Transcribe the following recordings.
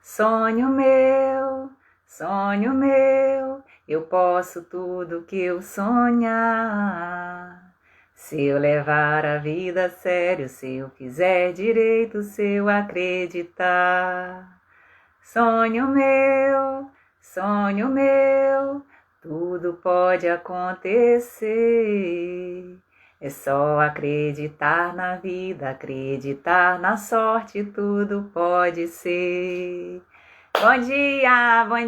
sonho meu, eu posso tudo que eu sonhar. Se eu levar a vida a sério, se eu fizer direito, se eu acreditar. Sonho meu, tudo pode acontecer. É só acreditar na vida, acreditar na sorte, tudo pode ser. Bom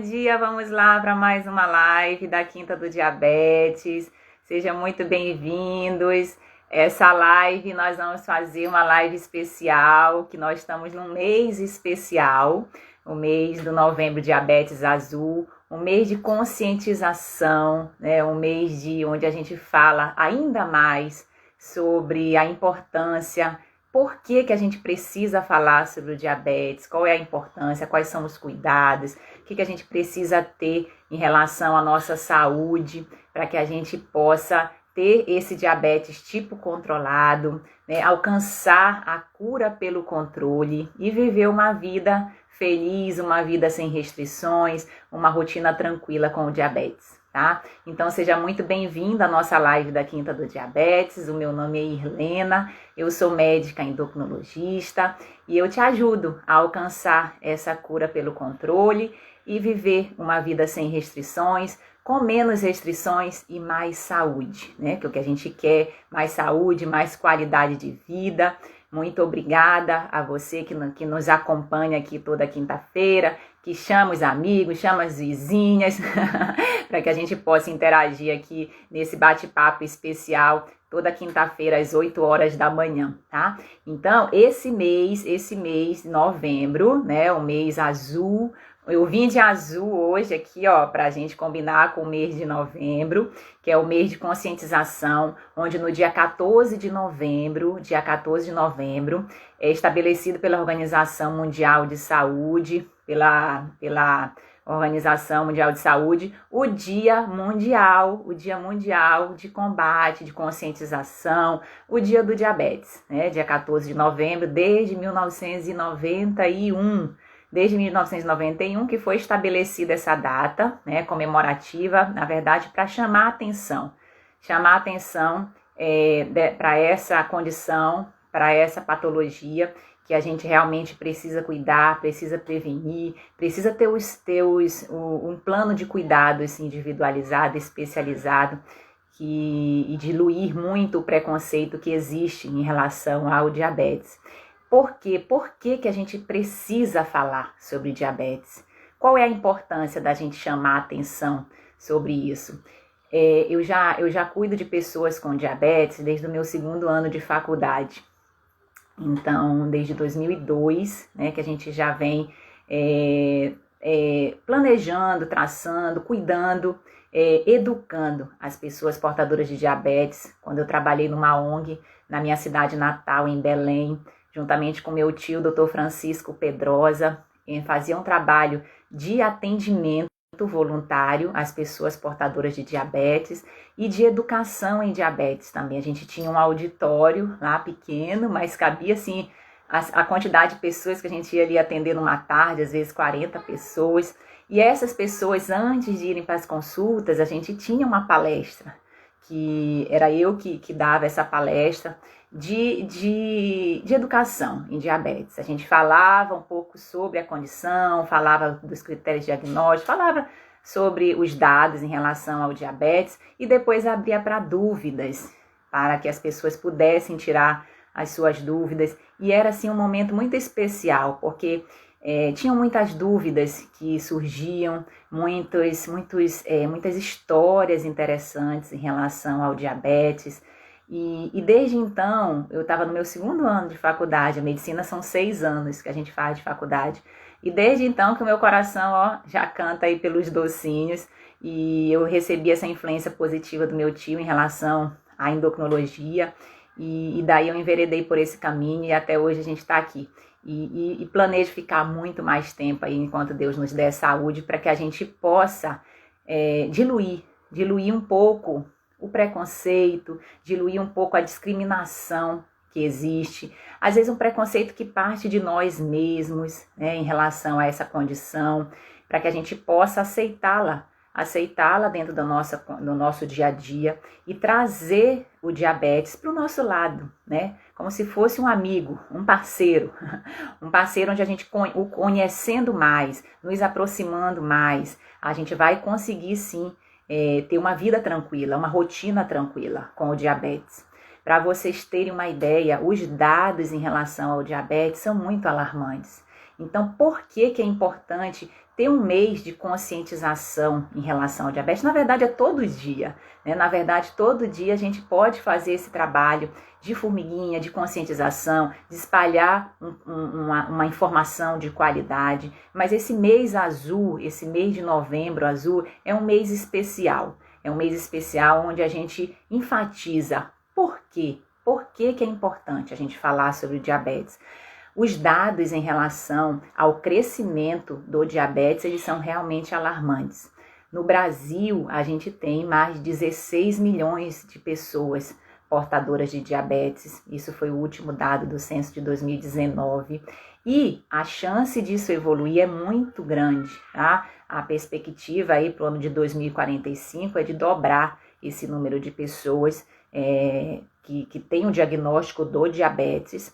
dia, vamos lá para mais uma live da Quinta do Diabetes. Sejam muito bem-vindos. Essa live nós vamos fazer uma live especial, que nós estamos num mês especial, o mês do Novembro Diabetes Azul, um mês de conscientização, né? Um mês onde a gente fala ainda mais sobre a importância. Por que a gente precisa falar sobre o diabetes? Qual é a importância? Quais são os cuidados? O que a gente precisa ter em relação à nossa saúde para que a gente possa ter esse diabetes tipo controlado, né? Alcançar a cura pelo controle e viver uma vida feliz, uma vida sem restrições, uma rotina tranquila com o diabetes, tá? Então seja muito bem-vindo à nossa live da Quinta do Diabetes. O meu nome é Irlena, eu sou médica endocrinologista e eu te ajudo a alcançar essa cura pelo controle e viver uma vida sem restrições, com menos restrições e mais saúde, né? Que é o que a gente quer, mais saúde, mais qualidade de vida. Muito obrigada a você que nos acompanha aqui toda quinta-feira, que chama os amigos, chama as vizinhas, para que a gente possa interagir aqui nesse bate-papo especial toda quinta-feira às 8 horas da manhã, tá? Então, esse mês, novembro, né, o mês azul. Eu vim de azul hoje aqui, ó, pra gente combinar com o mês de novembro, que é o mês de conscientização, onde no dia 14 de novembro, é estabelecido pela Organização Mundial de Saúde, pela Organização Mundial de Saúde, o Dia Mundial de Combate, de Conscientização, o Dia do Diabetes, né? Dia 14 de novembro, desde 1991. Desde 1991 que foi estabelecida essa data, né, comemorativa, na verdade, para chamar a atenção para essa condição, para essa patologia que a gente realmente precisa cuidar, precisa prevenir, precisa ter um plano de cuidados individualizado, especializado, e diluir muito o preconceito que existe em relação ao diabetes. Por quê? Por que a gente precisa falar sobre diabetes? Qual é a importância da gente chamar a atenção sobre isso? Eu já cuido de pessoas com diabetes desde o meu 2º ano de faculdade. Então, desde 2002, né, que a gente já vem planejando, traçando, cuidando, educando as pessoas portadoras de diabetes. Quando eu trabalhei numa ONG na minha cidade natal, em Belém, juntamente com meu tio, Dr. Francisco Pedrosa, fazia um trabalho de atendimento voluntário às pessoas portadoras de diabetes e de educação em diabetes também. A gente tinha um auditório lá pequeno, mas cabia assim a quantidade de pessoas que a gente ia ali atender numa tarde, às vezes 40 pessoas. E essas pessoas, antes de irem para as consultas, a gente tinha uma palestra, que era eu que dava essa palestra, de educação em diabetes. A gente falava um pouco sobre a condição, falava dos critérios diagnósticos, falava sobre os dados em relação ao diabetes e depois abria para dúvidas, para que as pessoas pudessem tirar as suas dúvidas. E era assim um momento muito especial, porque tinham muitas dúvidas que surgiam, muitas histórias interessantes em relação ao diabetes. E desde então, eu estava no meu 2º ano de faculdade, a medicina são 6 anos que a gente faz de faculdade, e desde então que o meu coração já canta aí pelos docinhos, e eu recebi essa influência positiva do meu tio em relação à endocrinologia, e daí eu enveredei por esse caminho, e até hoje a gente está aqui. E planejo ficar muito mais tempo aí, enquanto Deus nos der saúde, para que a gente possa diluir um pouco o preconceito, diluir um pouco a discriminação que existe, às vezes um preconceito que parte de nós mesmos, né, em relação a essa condição, para que a gente possa aceitá-la dentro do nosso dia a dia e trazer o diabetes para o nosso lado, né? Como se fosse um amigo, um parceiro onde a gente, o conhecendo mais, nos aproximando mais, a gente vai conseguir sim ter uma vida tranquila, uma rotina tranquila com o diabetes. Para vocês terem uma ideia, os dados em relação ao diabetes são muito alarmantes. Então, por que é importante ter um mês de conscientização em relação ao diabetes? Na verdade, é todo dia, né? Na verdade, todo dia a gente pode fazer esse trabalho de formiguinha, de conscientização, de espalhar uma informação de qualidade. Mas esse mês azul, esse mês de novembro azul, é um mês especial. É um mês especial onde a gente enfatiza por quê? Por que é importante a gente falar sobre o diabetes? Os dados em relação ao crescimento do diabetes, eles são realmente alarmantes. No Brasil, a gente tem mais de 16 milhões de pessoas portadoras de diabetes. Isso foi o último dado do censo de 2019. E a chance disso evoluir é muito grande, tá? A perspectiva aí para o ano de 2045 é de dobrar esse número de pessoas que tem o diagnóstico do diabetes.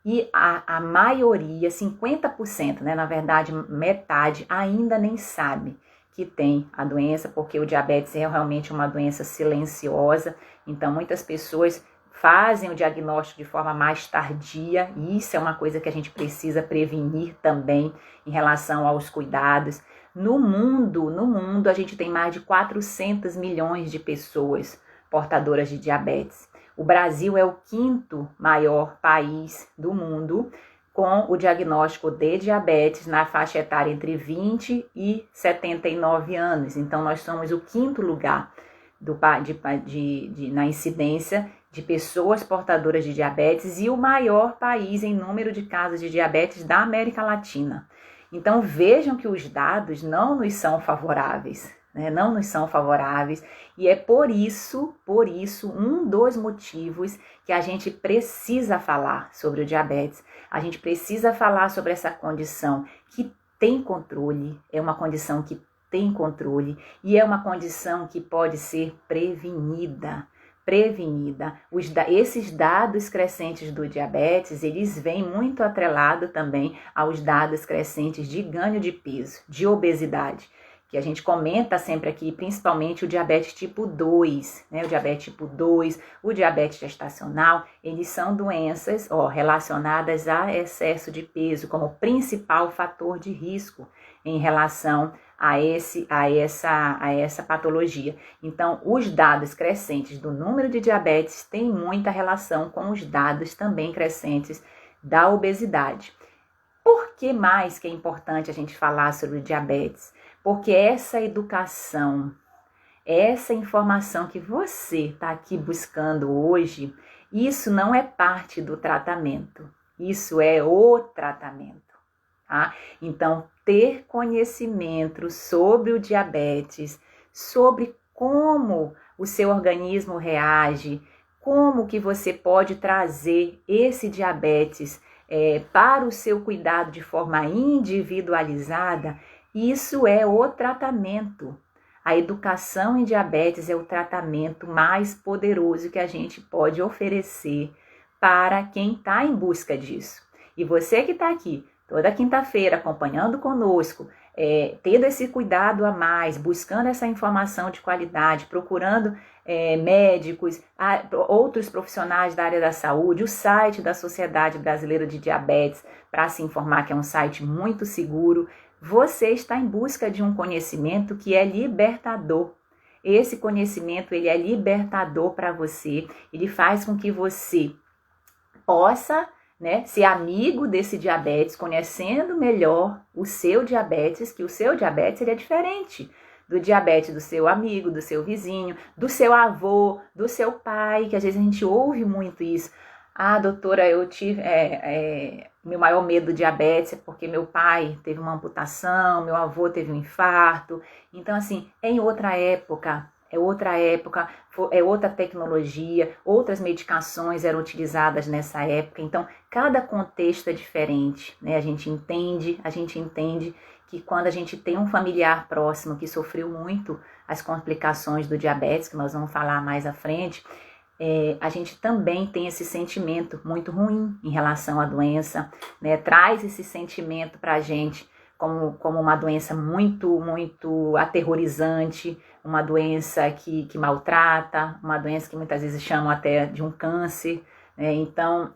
E a maioria, 50%, né, na verdade metade, ainda nem sabe que tem a doença, porque o diabetes é realmente uma doença silenciosa. Então muitas pessoas fazem o diagnóstico de forma mais tardia, e isso é uma coisa que a gente precisa prevenir também em relação aos cuidados. No mundo a gente tem mais de 400 milhões de pessoas portadoras de diabetes. O Brasil é o 5º maior país do mundo com o diagnóstico de diabetes na faixa etária entre 20 e 79 anos. Então, nós somos o 5º lugar na incidência de pessoas portadoras de diabetes e o maior país em número de casos de diabetes da América Latina. Então, vejam que os dados não nos são favoráveis. Não nos são favoráveis, e é por isso um dos motivos que a gente precisa falar sobre o diabetes. A gente precisa falar sobre essa condição que tem controle, é uma condição que tem controle e é uma condição que pode ser prevenida. Esses dados crescentes do diabetes, eles vêm muito atrelado também aos dados crescentes de ganho de peso, de obesidade, que a gente comenta sempre aqui, principalmente o diabetes tipo 2, né? O diabetes tipo 2, o diabetes gestacional, eles são doenças relacionadas a excesso de peso como principal fator de risco em relação a essa patologia. Então, os dados crescentes do número de diabetes têm muita relação com os dados também crescentes da obesidade. Por que mais que é importante a gente falar sobre o diabetes? Porque essa educação, essa informação que você está aqui buscando hoje, isso não é parte do tratamento, isso é o tratamento, tá? Então, ter conhecimento sobre o diabetes, sobre como o seu organismo reage, como que você pode trazer esse diabetes para o seu cuidado de forma individualizada, isso é o tratamento. A educação em diabetes é o tratamento mais poderoso que a gente pode oferecer para quem está em busca disso. E você que está aqui toda quinta-feira acompanhando conosco, tendo esse cuidado a mais, buscando essa informação de qualidade, procurando médicos, outros profissionais da área da saúde, o site da Sociedade Brasileira de Diabetes, para se informar, que é um site muito seguro. Você está em busca de um conhecimento que é libertador. Esse conhecimento, ele é libertador para você, ele faz com que você possa, ser amigo desse diabetes, conhecendo melhor o seu diabetes, que o seu diabetes ele é diferente do diabetes do seu amigo, do seu vizinho, do seu avô, do seu pai, que às vezes a gente ouve muito isso. Ah, doutora, eu tive meu maior medo do diabetes é porque meu pai teve uma amputação, meu avô teve um infarto. Então, assim, em outra época, é outra época, é outra tecnologia, outras medicações eram utilizadas nessa época. Então, cada contexto é diferente, né? A gente entende que quando a gente tem um familiar próximo que sofreu muito as complicações do diabetes, que nós vamos falar mais à frente, a gente também tem esse sentimento muito ruim em relação à doença, né? Traz esse sentimento para a gente como uma doença muito, muito aterrorizante, uma doença que maltrata, uma doença que muitas vezes chamam até de um câncer, né? Então,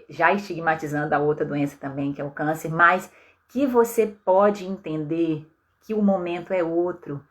já estigmatizando a outra doença também, que é o câncer, mas que você pode entender que o momento é outro.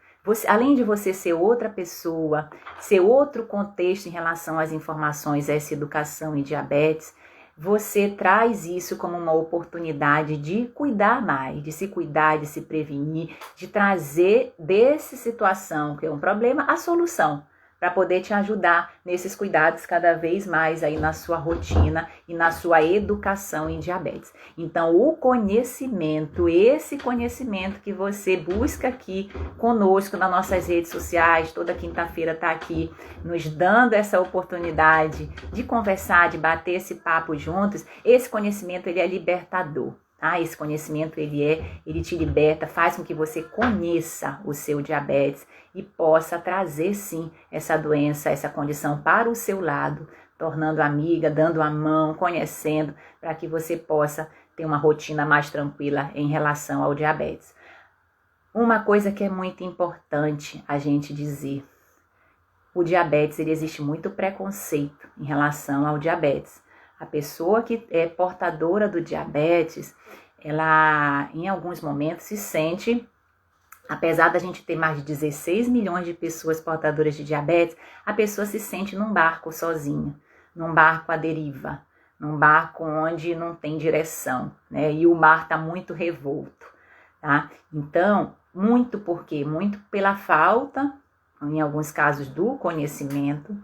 Além de você ser outra pessoa, ser outro contexto em relação às informações, essa educação e diabetes, você traz isso como uma oportunidade de cuidar mais, de se cuidar, de se prevenir, de trazer dessa situação, que é um problema, a solução, para poder te ajudar nesses cuidados cada vez mais aí na sua rotina e na sua educação em diabetes. Então, o conhecimento, esse conhecimento que você busca aqui conosco nas nossas redes sociais, toda quinta-feira está aqui nos dando essa oportunidade de conversar, de bater esse papo juntos, esse conhecimento ele é libertador. Esse conhecimento ele te liberta, faz com que você conheça o seu diabetes e possa trazer sim essa doença, essa condição para o seu lado, tornando amiga, dando a mão, conhecendo, para que você possa ter uma rotina mais tranquila em relação ao diabetes. Uma coisa que é muito importante a gente dizer, o diabetes, ele existe muito preconceito em relação ao diabetes. A pessoa que é portadora do diabetes, ela em alguns momentos se sente, apesar da gente ter mais de 16 milhões de pessoas portadoras de diabetes, a pessoa se sente num barco sozinha, num barco à deriva, num barco onde não tem direção, né? E o mar está muito revolto, tá? Então, muito por quê? Muito pela falta, em alguns casos, do conhecimento,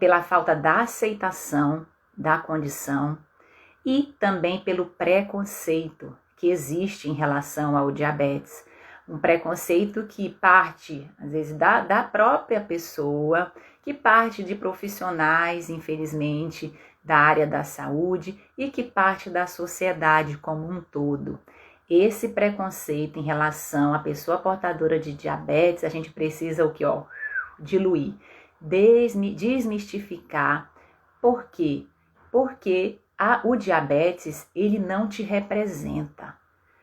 pela falta da aceitação da condição e também pelo preconceito que existe em relação ao diabetes. Um preconceito que parte, às vezes, da própria pessoa, que parte de profissionais, infelizmente, da área da saúde e que parte da sociedade como um todo. Esse preconceito em relação à pessoa portadora de diabetes, a gente precisa o que? Diluir, desmistificar. Por quê? Porque o diabetes, ele não te representa.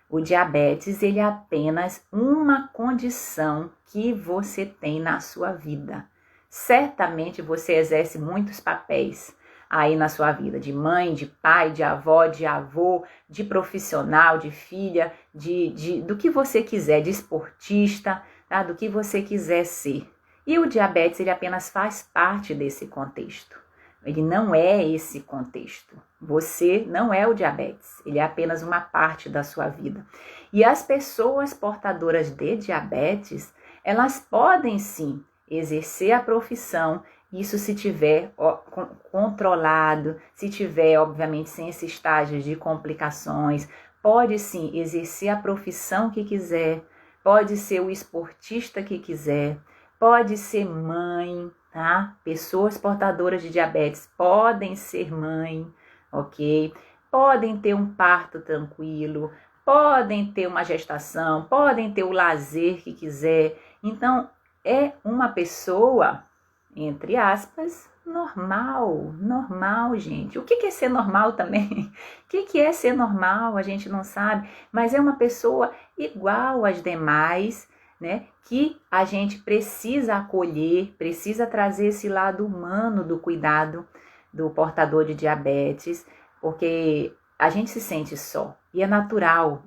O diabetes, ele é apenas uma condição que você tem na sua vida. Certamente você exerce muitos papéis aí na sua vida, de mãe, de pai, de avó, de avô, de profissional, de filha, do que você quiser, de esportista, tá? Do que você quiser ser. E o diabetes, ele apenas faz parte desse contexto. Ele não é esse contexto. Você não é o diabetes. Ele é apenas uma parte da sua vida. E as pessoas portadoras de diabetes, elas podem sim exercer a profissão, isso se tiver controlado, se tiver, obviamente, sem esses estágios de complicações, pode sim exercer a profissão que quiser, pode ser o esportista que quiser, pode ser mãe, tá? Pessoas portadoras de diabetes podem ser mãe, ok? Podem ter um parto tranquilo, podem ter uma gestação, podem ter o lazer que quiser. Então, é uma pessoa, entre aspas, normal, gente. O que é ser normal também? O que é ser normal? A gente não sabe, mas é uma pessoa igual às demais, né? Que a gente precisa acolher, precisa trazer esse lado humano do cuidado do portador de diabetes, porque a gente se sente só. E é natural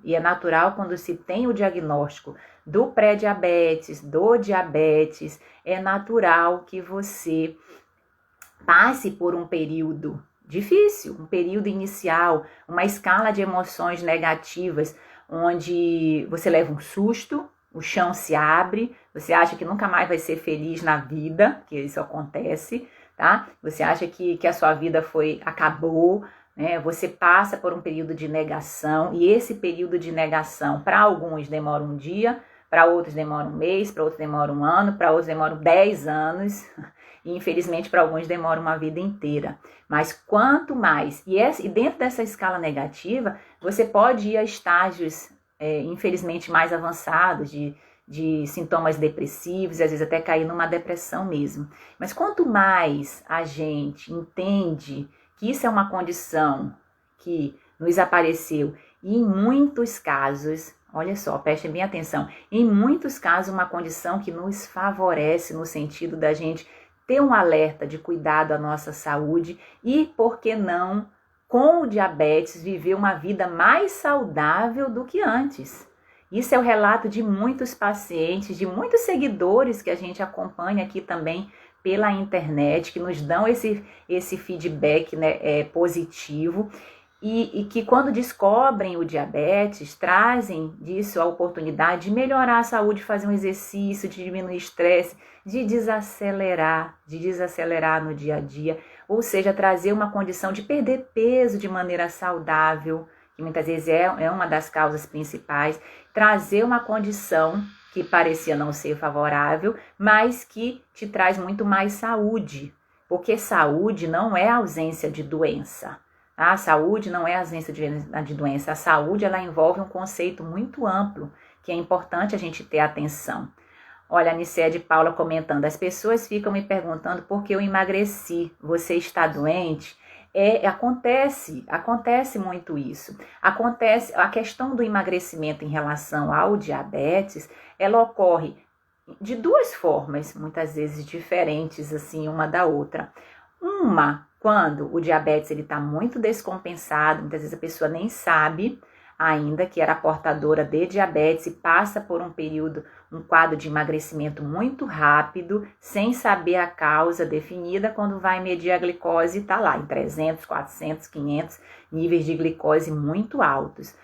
quando se tem o diagnóstico do pré-diabetes, do diabetes, é natural que você passe por um período difícil, um período inicial, uma escala de emoções negativas, onde você leva um susto, o chão se abre, você acha que nunca mais vai ser feliz na vida, que isso acontece, tá? Você acha que a sua vida acabou, né? Você passa por um período de negação, e esse período de negação, para alguns demora um dia, Para outros demora um mês, para outros demora um ano, para outros demora 10 anos. E infelizmente para alguns demora uma vida inteira. Mas quanto mais, e dentro dessa escala negativa, você pode ir a estágios, infelizmente, mais avançados de sintomas depressivos, e às vezes até cair numa depressão mesmo. Mas quanto mais a gente entende que isso é uma condição que nos apareceu, e em muitos casos, olha só, prestem bem atenção, em muitos casos uma condição que nos favorece no sentido da gente ter um alerta de cuidado à nossa saúde e, por que não, com o diabetes, viver uma vida mais saudável do que antes. Isso é o relato de muitos pacientes, de muitos seguidores que a gente acompanha aqui também pela internet, que nos dão esse feedback, né, positivo. E que quando descobrem o diabetes, trazem disso a oportunidade de melhorar a saúde, fazer um exercício, de diminuir o estresse, de desacelerar no dia a dia, ou seja, trazer uma condição de perder peso de maneira saudável, que muitas vezes é uma das causas principais, trazer uma condição que parecia não ser favorável, mas que te traz muito mais saúde, porque saúde não é ausência de doença. A saúde não é ausência de doença, a saúde ela envolve um conceito muito amplo, que é importante a gente ter atenção. Olha, a Nicede Paula comentando, as pessoas ficam me perguntando por que eu emagreci, você está doente? Acontece muito isso. Acontece, a questão do emagrecimento em relação ao diabetes, ela ocorre de duas formas, muitas vezes diferentes, assim, uma da outra. Uma, quando o diabetes está muito descompensado, muitas vezes a pessoa nem sabe ainda que era portadora de diabetes e passa por um quadro de emagrecimento muito rápido, sem saber a causa definida, quando vai medir a glicose está lá em 300, 400, 500 níveis de glicose muito altos.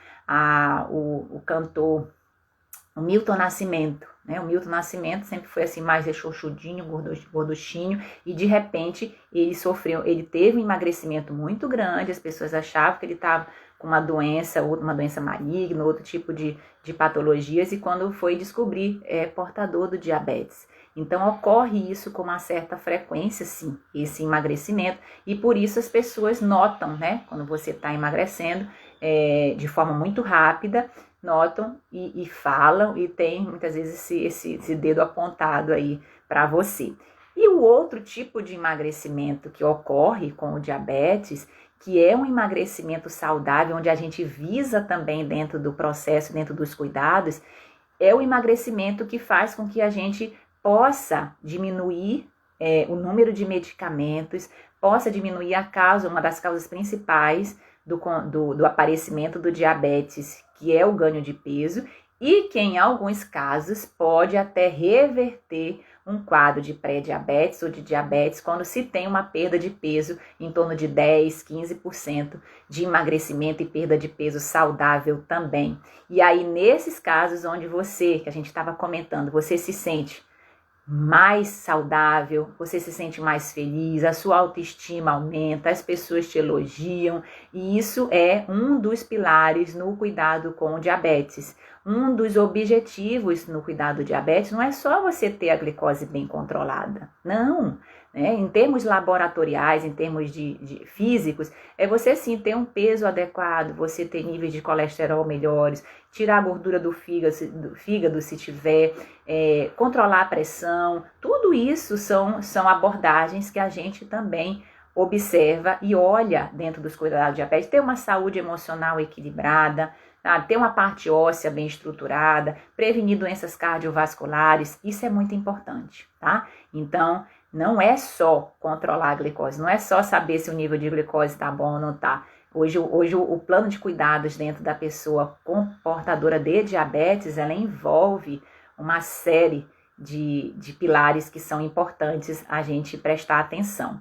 O cantor o Milton Nascimento, né? O Milton Nascimento sempre foi assim mais rechonchudinho, gorduchinho, e de repente ele teve um emagrecimento muito grande, as pessoas achavam que ele estava com uma doença maligna, outro tipo de patologias, e quando foi descobrir, é portador do diabetes. Então ocorre isso com uma certa frequência, sim, esse emagrecimento, e por isso as pessoas notam, né, quando você está emagrecendo, de forma muito rápida, notam e falam, e tem muitas vezes esse dedo apontado aí para você. E o outro tipo de emagrecimento que ocorre com o diabetes, que é um emagrecimento saudável, onde a gente visa também dentro do processo, dentro dos cuidados, é o emagrecimento que faz com que a gente possa diminuir o número de medicamentos, possa diminuir uma das causas principais do aparecimento do diabetes, que é o ganho de peso, e que em alguns casos pode até reverter um quadro de pré-diabetes ou de diabetes quando se tem uma perda de peso em torno de 10, 15% de emagrecimento e perda de peso saudável também. E aí nesses casos onde que a gente estava comentando, você se sente mais saudável, você se sente mais feliz, a sua autoestima aumenta, as pessoas te elogiam, e isso é um dos pilares no cuidado com o diabetes. Um dos objetivos no cuidado do diabetes não é só você ter a glicose bem controlada, não. Em termos laboratoriais, em termos de físicos, é você sim ter um peso adequado, você ter níveis de colesterol melhores, tirar a gordura do fígado se tiver, controlar a pressão, tudo isso são abordagens que a gente também observa e olha dentro dos cuidados do diabetes, ter uma saúde emocional equilibrada, ter uma parte óssea bem estruturada, prevenir doenças cardiovasculares, isso é muito importante, tá? Então, não é só controlar a glicose, não é só saber se o nível de glicose está bom ou não está. Hoje o plano de cuidados dentro da pessoa portadora de diabetes, ela envolve uma série de pilares que são importantes a gente prestar atenção.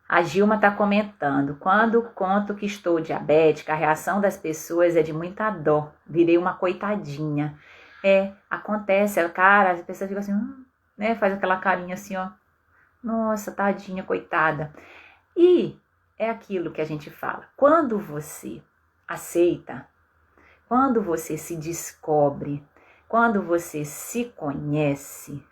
A Gilma está comentando, quando conto que estou diabética, a reação das pessoas é de muita dó, virei uma coitadinha. Acontece, cara, a pessoa fica assim, né, faz aquela carinha assim, ó, nossa, tadinha, coitada. E é aquilo que a gente fala, quando você aceita, quando você se descobre, quando você se conhece,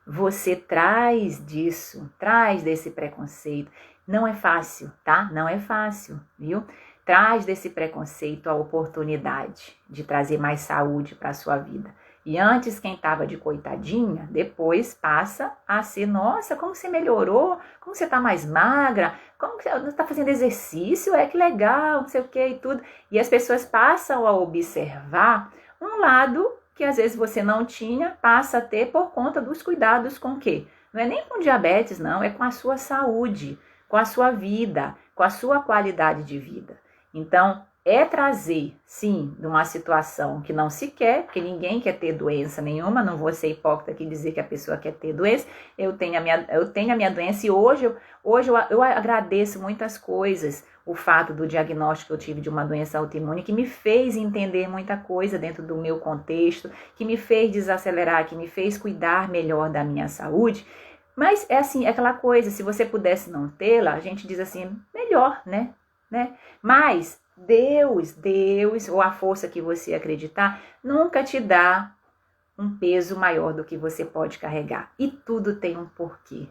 você traz disso, traz desse preconceito. Não é fácil, tá? Não é fácil, viu? Traz desse preconceito a oportunidade de trazer mais saúde para a sua vida. E antes, quem estava de coitadinha, depois passa a ser, nossa, como você melhorou, como você está mais magra, como você está fazendo exercício, que legal, não sei o que e tudo. E as pessoas passam a observar um lado que às vezes você não tinha, passa a ter por conta dos cuidados com o quê? Não é nem com diabetes, não, é com a sua saúde, com a sua vida, com a sua qualidade de vida. Então, é trazer, sim, de uma situação que não se quer, porque ninguém quer ter doença nenhuma, não vou ser hipócrita aqui dizer que a pessoa quer ter doença, eu tenho a minha doença e hoje eu agradeço muitas coisas, o fato do diagnóstico que eu tive de uma doença autoimune, que me fez entender muita coisa dentro do meu contexto, que me fez desacelerar, que me fez cuidar melhor da minha saúde, mas é assim, é aquela coisa, se você pudesse não tê-la, a gente diz assim, melhor, né? Mas Deus, ou a força que você acreditar, nunca te dá um peso maior do que você pode carregar. E tudo tem um porquê.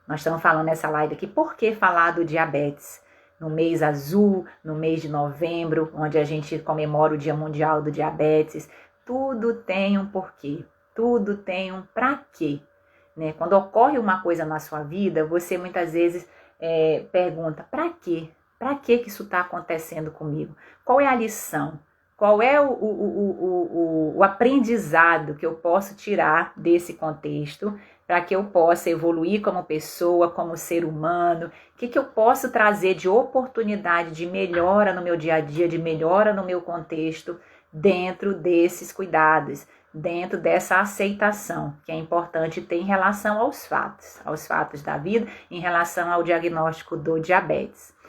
Nós estamos falando nessa live aqui, por que falar do diabetes? No mês azul, no mês de novembro, onde a gente comemora o Dia Mundial do Diabetes, tudo tem um porquê, tudo tem um pra quê. Né? Quando ocorre uma coisa na sua vida, você muitas vezes pergunta, pra quê? Para que isso está acontecendo comigo? Qual é a lição? Qual é o aprendizado que eu posso tirar desse contexto para que eu possa evoluir como pessoa, como ser humano? O que eu posso trazer de oportunidade, de melhora no meu dia a dia, de melhora no meu contexto, dentro desses cuidados, dentro dessa aceitação que é importante ter em relação aos fatos da vida, em relação ao diagnóstico do diabetes.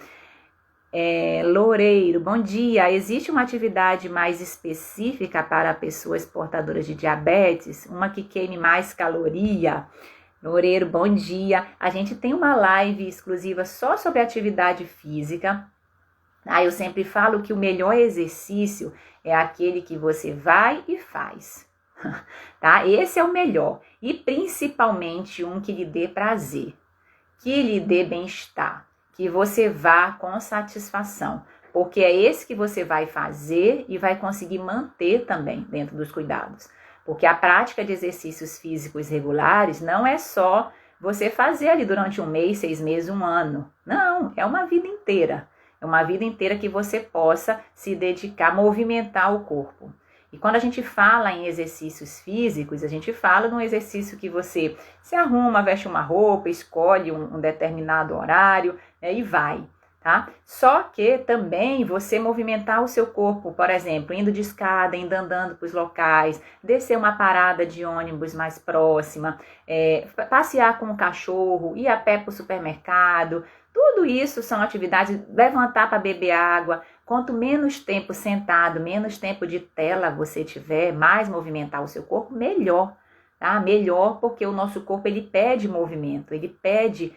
Loureiro, bom dia. Existe uma atividade mais específica para pessoas portadoras de diabetes? Uma que queime mais caloria? Loureiro, bom dia. A gente tem uma live exclusiva só sobre atividade física. Eu sempre falo que o melhor exercício é aquele que você vai e faz. Tá? Esse é o melhor. E principalmente um que lhe dê prazer, que lhe dê bem-estar, que você vá com satisfação, porque é esse que você vai fazer e vai conseguir manter também dentro dos cuidados. Porque a prática de exercícios físicos regulares não é só você fazer ali durante um mês, 6 meses, 1 ano. Não, é uma vida inteira. É uma vida inteira que você possa se dedicar, movimentar o corpo. E quando a gente fala em exercícios físicos, a gente fala num exercício que você se arruma, veste uma roupa, escolhe um determinado horário, e vai, tá? Só que também você movimentar o seu corpo, por exemplo, indo de escada, indo andando para os locais, descer uma parada de ônibus mais próxima, passear com o cachorro, ir a pé para o supermercado, tudo isso são atividades, levantar para beber água. Quanto menos tempo sentado, menos tempo de tela você tiver, mais movimentar o seu corpo, melhor, tá? Melhor, porque o nosso corpo, ele pede movimento, ele pede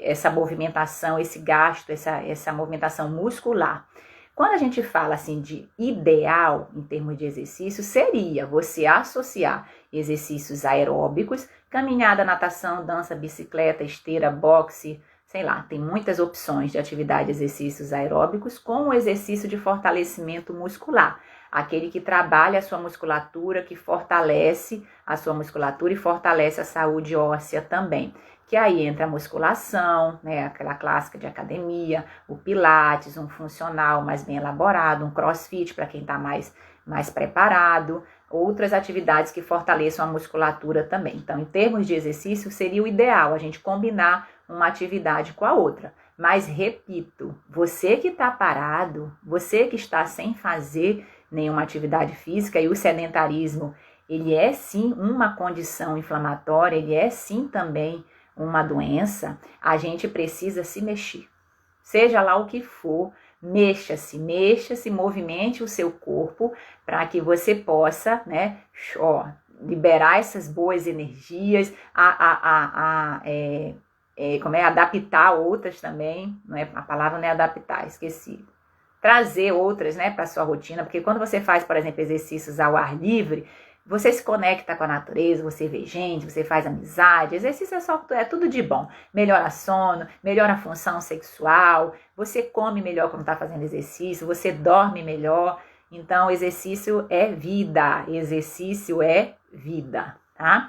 essa movimentação, esse gasto, essa movimentação muscular. Quando a gente fala assim de ideal em termos de exercício, seria você associar exercícios aeróbicos, caminhada, natação, dança, bicicleta, esteira, boxe, sei lá, tem muitas opções de atividade de exercícios aeróbicos com o exercício de fortalecimento muscular. Aquele que trabalha a sua musculatura, que fortalece a sua musculatura e fortalece a saúde óssea também. Que aí entra a musculação, né, aquela clássica de academia, o pilates, um funcional mais bem elaborado, um crossfit para quem está mais preparado, outras atividades que fortaleçam a musculatura também. Então, em termos de exercício, seria o ideal a gente combinar uma atividade com a outra. Mas, repito, você que está parado, você que está sem fazer nenhuma atividade física, e o sedentarismo, ele é sim uma condição inflamatória, ele é sim também uma doença, a gente precisa se mexer. Seja lá o que for, mexa-se, movimente o seu corpo para que você possa, né, liberar essas boas energias, adaptar outras também, não é? A palavra não é adaptar, esqueci. trazer outras, né, para sua rotina, porque quando você faz, por exemplo, exercícios ao ar livre, você se conecta com a natureza, você vê gente, você faz amizade, exercício é tudo de bom. Melhora sono, melhora a função sexual, você come melhor quando está fazendo exercício, você dorme melhor. Então, exercício é vida, tá?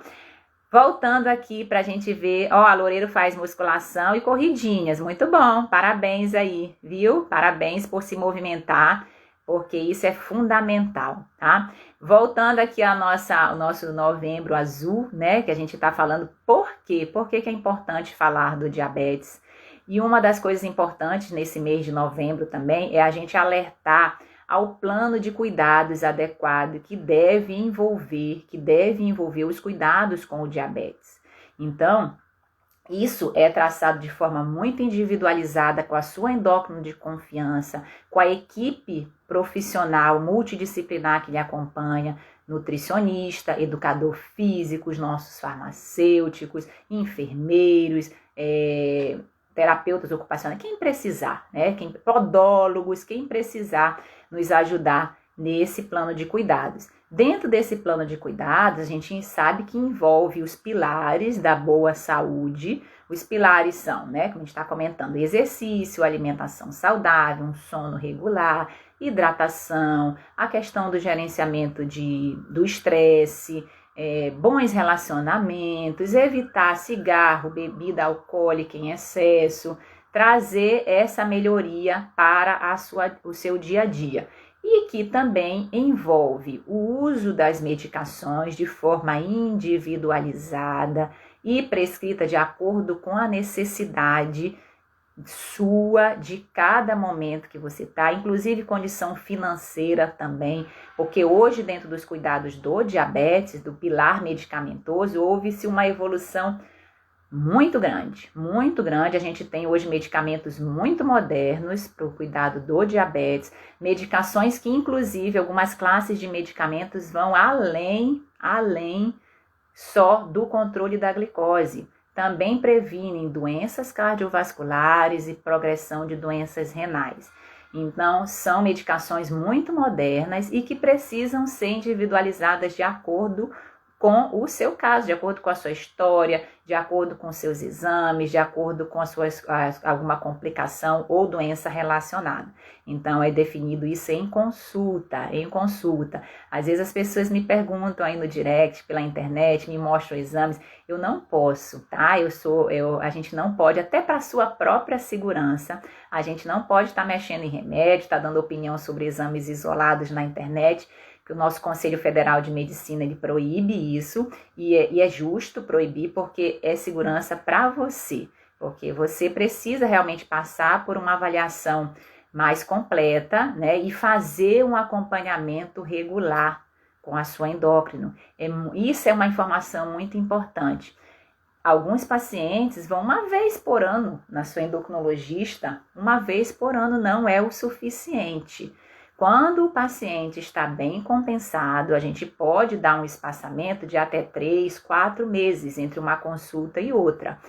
Voltando aqui pra gente ver, a Loureiro faz musculação e corridinhas, muito bom, parabéns aí, viu? Parabéns por se movimentar, porque isso é fundamental, tá? Voltando aqui ao nosso novembro azul, né, que a gente tá falando, por quê? Por que é importante falar do diabetes? E uma das coisas importantes nesse mês de novembro também é a gente alertar ao plano de cuidados adequado que deve envolver os cuidados com o diabetes. Então, isso é traçado de forma muito individualizada com a sua endócrino de confiança, com a equipe profissional multidisciplinar que lhe acompanha, nutricionista, educador físico, os nossos farmacêuticos, enfermeiros, terapeutas ocupacionais, quem precisar, né? Podólogos, quem precisar nos ajudar nesse plano de cuidados. Dentro desse plano de cuidados, a gente sabe que envolve os pilares da boa saúde. Os pilares são, né, como a gente está comentando, exercício, alimentação saudável, um sono regular, hidratação, a questão do gerenciamento do estresse, bons relacionamentos, evitar cigarro, bebida alcoólica em excesso, trazer essa melhoria para o seu dia a dia. E que também envolve o uso das medicações de forma individualizada e prescrita de acordo com a necessidade sua de cada momento que você está, inclusive condição financeira também, porque hoje dentro dos cuidados do diabetes, do pilar medicamentoso, houve-se uma evolução muito grande, muito grande. A gente tem hoje medicamentos muito modernos para o cuidado do diabetes, medicações que inclusive algumas classes de medicamentos vão além só do controle da glicose. Também previnem doenças cardiovasculares e progressão de doenças renais. Então, são medicações muito modernas e que precisam ser individualizadas de acordo com o seu caso, de acordo com a sua história, de acordo com seus exames, de acordo com alguma complicação ou doença relacionada. Então, é definido isso em consulta. Às vezes as pessoas me perguntam aí no direct, pela internet, me mostram exames. Eu não posso, tá? A gente não pode, até para a sua própria segurança, a gente não pode estar mexendo em remédio, estar dando opinião sobre exames isolados na internet, que o nosso Conselho Federal de Medicina ele proíbe isso, e é justo proibir porque é segurança para você, porque você precisa realmente passar por uma avaliação mais completa, né, e fazer um acompanhamento regular com a sua endócrino. Isso é uma informação muito importante. Alguns pacientes vão uma vez por ano na sua endocrinologista, uma vez por ano não é o suficiente. Quando o paciente está bem compensado, a gente pode dar um espaçamento de até 3, 4 meses entre uma consulta e outra.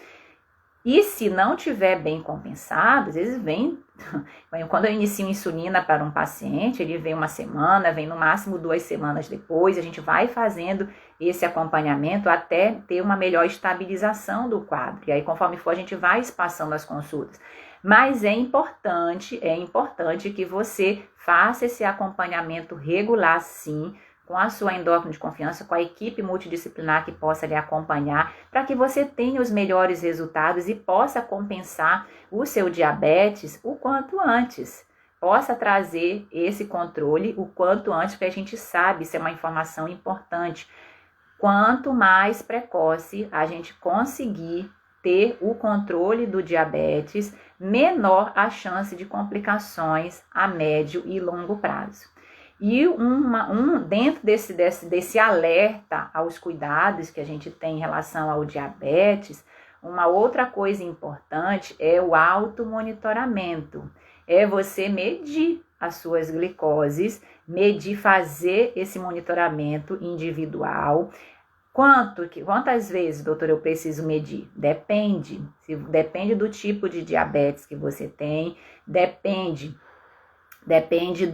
E se não tiver bem compensado, às vezes quando eu inicio insulina para um paciente, ele vem uma semana, vem no máximo 2 semanas depois, a gente vai fazendo esse acompanhamento até ter uma melhor estabilização do quadro. E aí, conforme for, a gente vai espaçando as consultas. Mas é importante que você faça esse acompanhamento regular, sim, com a sua endócrino de confiança, com a equipe multidisciplinar que possa lhe acompanhar, para que você tenha os melhores resultados e possa compensar o seu diabetes o quanto antes. Possa trazer esse controle o quanto antes, porque a gente sabe, isso é uma informação importante. Quanto mais precoce a gente conseguir ter o controle do diabetes, menor a chance de complicações a médio e longo prazo. E dentro desse alerta aos cuidados que a gente tem em relação ao diabetes, uma outra coisa importante é o automonitoramento. É você medir as suas glicoses, fazer esse monitoramento individual. Quantas vezes, doutor, eu preciso medir? Depende do tipo de diabetes que você tem, depende depende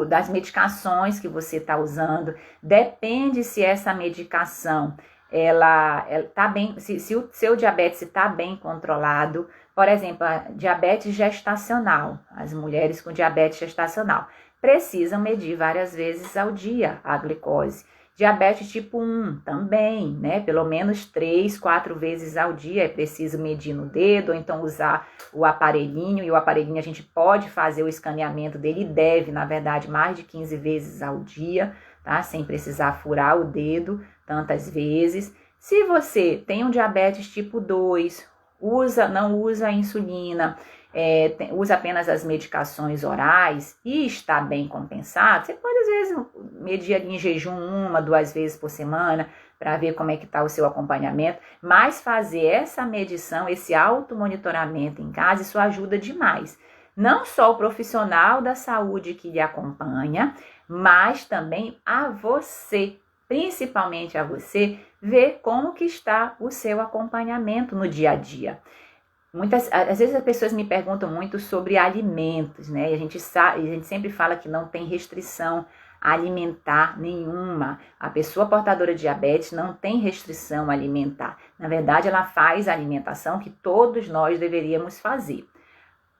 das medicações que você está usando, depende se essa medicação ela tá bem, se o seu diabetes está bem controlado. Por exemplo, a diabetes gestacional, as mulheres com diabetes gestacional precisam medir várias vezes ao dia a glicose. Diabetes tipo 1 também, né? Pelo menos 3, 4 vezes ao dia é preciso medir no dedo, ou então usar o aparelhinho, e o aparelhinho a gente pode fazer o escaneamento dele, e deve, na verdade, mais de 15 vezes ao dia, tá? Sem precisar furar o dedo tantas vezes. Se você tem um diabetes tipo 2, não usa insulina, usa apenas as medicações orais e está bem compensado, você pode às vezes medir ali em jejum 1, 2 vezes por semana para ver como é que está o seu acompanhamento, mas fazer essa medição, esse automonitoramento em casa, isso ajuda demais. Não só o profissional da saúde que lhe acompanha, mas também a você, principalmente a você, ver como que está o seu acompanhamento no dia a dia. Às vezes as pessoas me perguntam muito sobre alimentos, né? E a gente sempre fala que não tem restrição alimentar nenhuma. A pessoa portadora de diabetes não tem restrição alimentar. Na verdade, ela faz a alimentação que todos nós deveríamos fazer.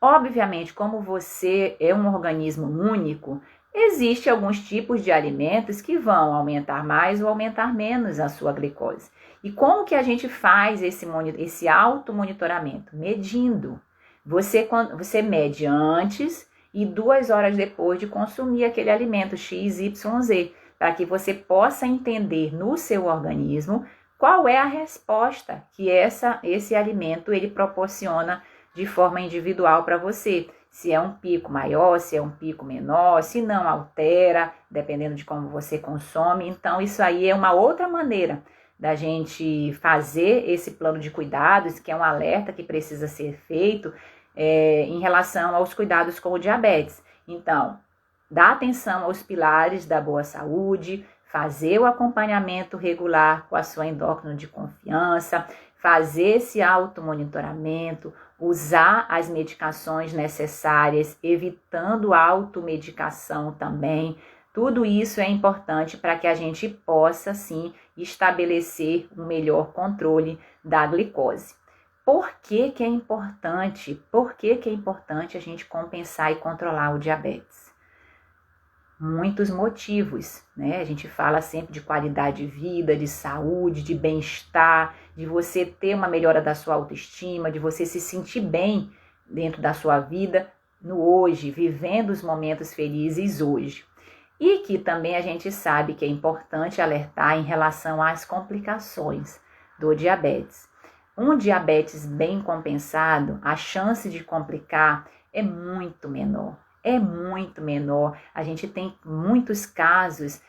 Obviamente, como você é um organismo único, existem alguns tipos de alimentos que vão aumentar mais ou aumentar menos a sua glicose. E como que a gente faz esse automonitoramento? Medindo. Você mede antes e 2 horas depois de consumir aquele alimento XYZ, para que você possa entender no seu organismo qual é a resposta que esse alimento ele proporciona de forma individual para você. Se é um pico maior, se é um pico menor, se não altera, dependendo de como você consome. Então, isso aí é uma outra maneira da gente fazer esse plano de cuidados, que é um alerta que precisa ser feito em relação aos cuidados com o diabetes. Então, dá atenção aos pilares da boa saúde, fazer o acompanhamento regular com a sua endócrina de confiança, fazer esse automonitoramento, usar as medicações necessárias, evitando automedicação também. Tudo isso é importante para que a gente possa, sim, estabelecer um melhor controle da glicose. Por que que é importante? Por que que é importante a gente compensar e controlar o diabetes? Muitos motivos, né? A gente fala sempre de qualidade de vida, de saúde, de bem-estar, de você ter uma melhora da sua autoestima, de você se sentir bem dentro da sua vida no hoje, vivendo os momentos felizes hoje. E que também a gente sabe que é importante alertar em relação às complicações do diabetes. Um diabetes bem compensado, a chance de complicar é muito menor. É muito menor. A gente tem muitos casos